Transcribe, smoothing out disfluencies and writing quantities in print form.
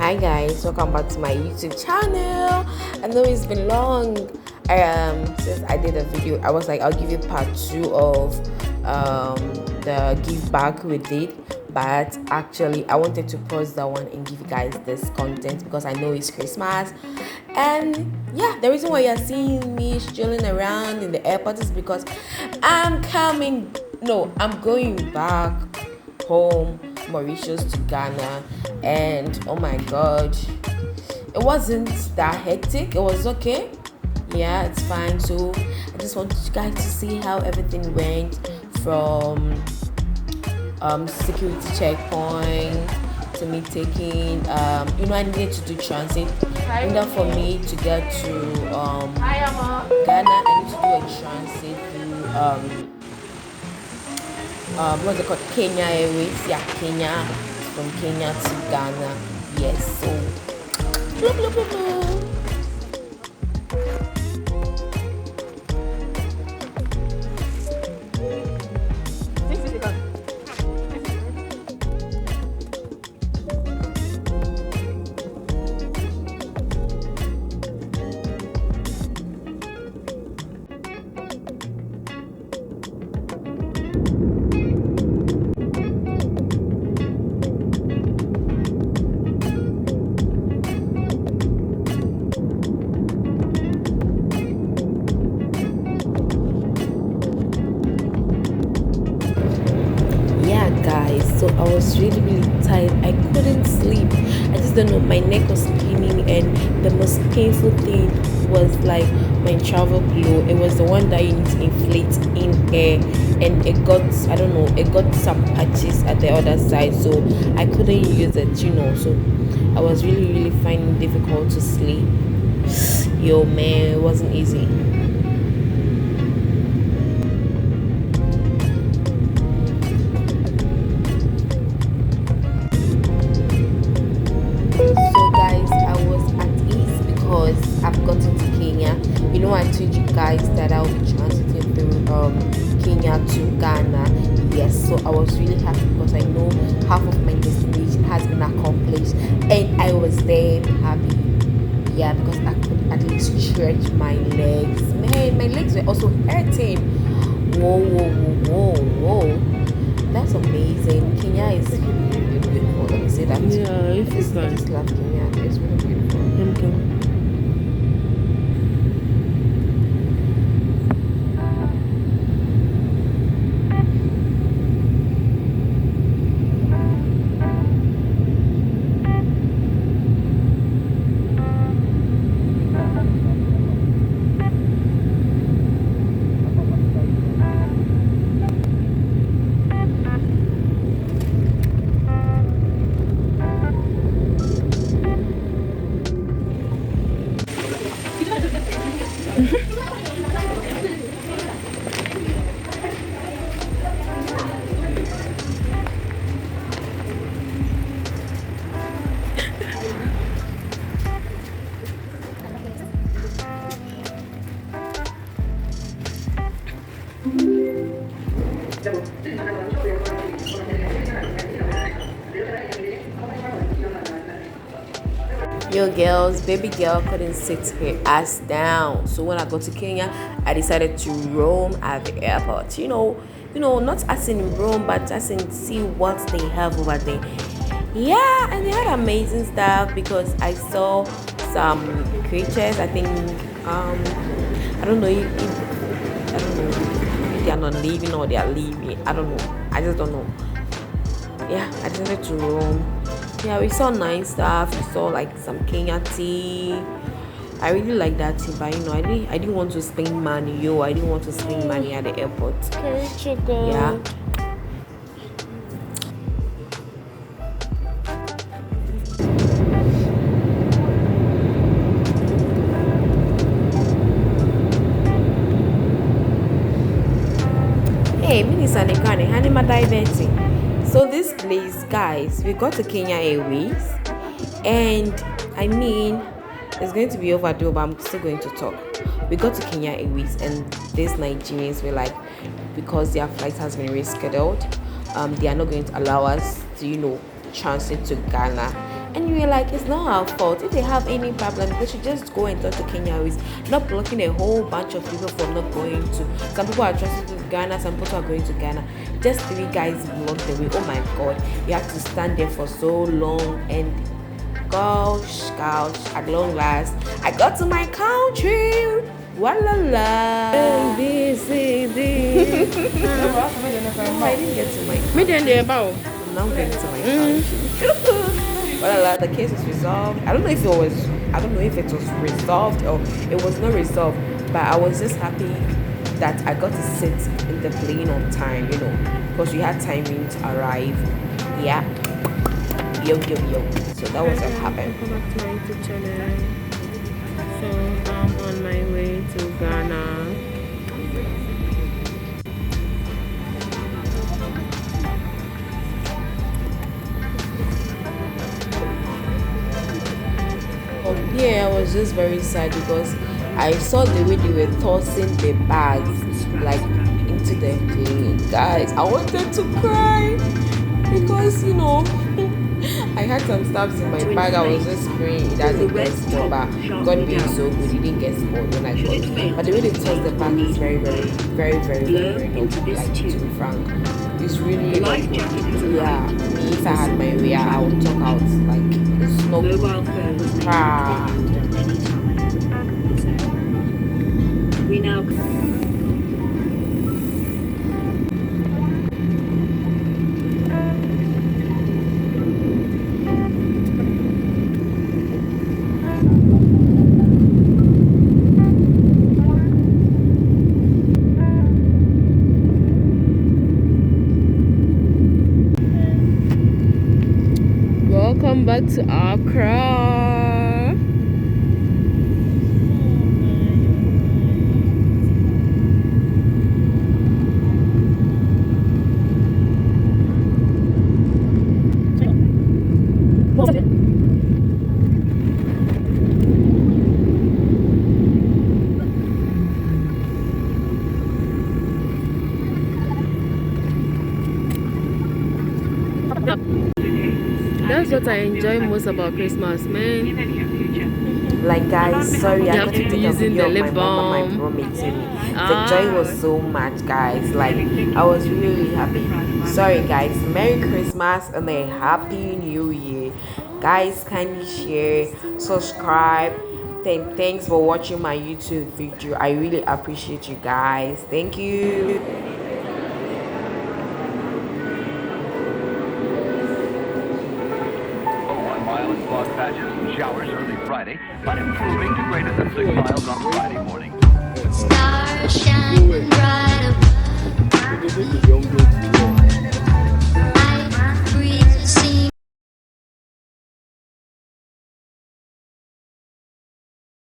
Hi guys, welcome back to my YouTube channel. I know it's been long since I did a video. I was like, I'll give you part 2 of the give back we did, but actually I wanted to pause that one and give you guys this content because I know it's Christmas. And yeah, the reason why you're seeing me strolling around in the airport is because I'm going back home, Mauritius to Ghana. And oh my god, it wasn't that hectic. It was okay. Yeah, it's fine. So I just want you guys to see how everything went from security checkpoint to me taking I needed to do transit in order for me to get to Ghana. I need to do a transit through what's it called, Kenya Airways. Yeah, Kenya, from Kenya to Ghana. Yes, so blah, blah, blah, blah. Guys, so I was really tired. I couldn't sleep. I just don't know, my neck was spinning, and the most painful thing was like my travel pillow. It was the one that you need to inflate in air, and it got some patches at the other side, so I couldn't use it, so I was really finding it difficult to sleep. Yo man, it wasn't easy. I've gotten to Kenya. I told you guys that I'll be transiting through Kenya to Ghana. Yes, so I was really happy because I know half of my destination has been accomplished, and I was damn happy. Yeah, because I could at least stretch my legs. Man, my legs were also hurting. Whoa. That's amazing. Kenya is really beautiful. Let me say that. Yeah, I just love Kenya. It's really beautiful. Okay. Yo girls, baby girl couldn't sit her ass down, so when I got to Kenya I decided to roam at the airport. Not as in roam, but as in see what they have over there. Yeah, and they had amazing stuff because I saw some creatures. I think I don't know if they are not leaving or they are leaving. I don't know. I just don't know. Yeah, I decided to roam. Yeah, we saw nice stuff. We saw like some Kenya tea. I really like that tea, but I didn't want to spend money. I didn't want to spend money at the airport. Yeah. Hey, Minister Nekane, Hanima Diverting. So this place, guys, we got to Kenya Airways, and it's going to be overdue, but I'm still going to talk. We got to Kenya Airways, and these Nigerians were like, because their flight has been rescheduled, they are not going to allow us to transit to Ghana. And you were like, it's not our fault. If they have any problem, they should just go and talk to Kenyans, not blocking a whole bunch of people from not going to. Some people are trusting to Ghana, some people are going to Ghana. Just 3 guys blocked the way. Oh my god, you have to stand there for so long. And gosh, at long last, I got to my country. Walala. A, B, C, D. I didn't get to my country. I'm now getting to my country. Well, the case was resolved. I don't know if it was resolved or it was not resolved, but I was just happy that I got to sit in the plane on time, because we had timing to arrive. Yeah. Yo. So that was what happened. Welcome back to my YouTube channel. So I'm on my way to Ghana. Yeah, I was just very sad because I saw the way they were tossing the bags like into the plane. Guys, I wanted to cry because I had some stuff in my bag. I was just praying it doesn't get spoiled, but God being so good, it didn't get spoiled when I got. But the way they tossed the bag is very helpful, like to be frank. It's really like, yeah, me, if I had my way, I would talk out like it's no We now Welcome back to Accra. That's what I enjoy most about Christmas, man. Like, guys, sorry, I got to take a using video the of lip my mom balm. and my mom meeting me. The joy was so much, guys. Like, I was really happy. Sorry, guys. Merry Christmas and a Happy New Year. Guys, kindly share, subscribe. Thanks for watching my YouTube video. I really appreciate you guys. Thank you. Fog patches and showers early Friday, but improving to greater than 6 miles on Friday morning.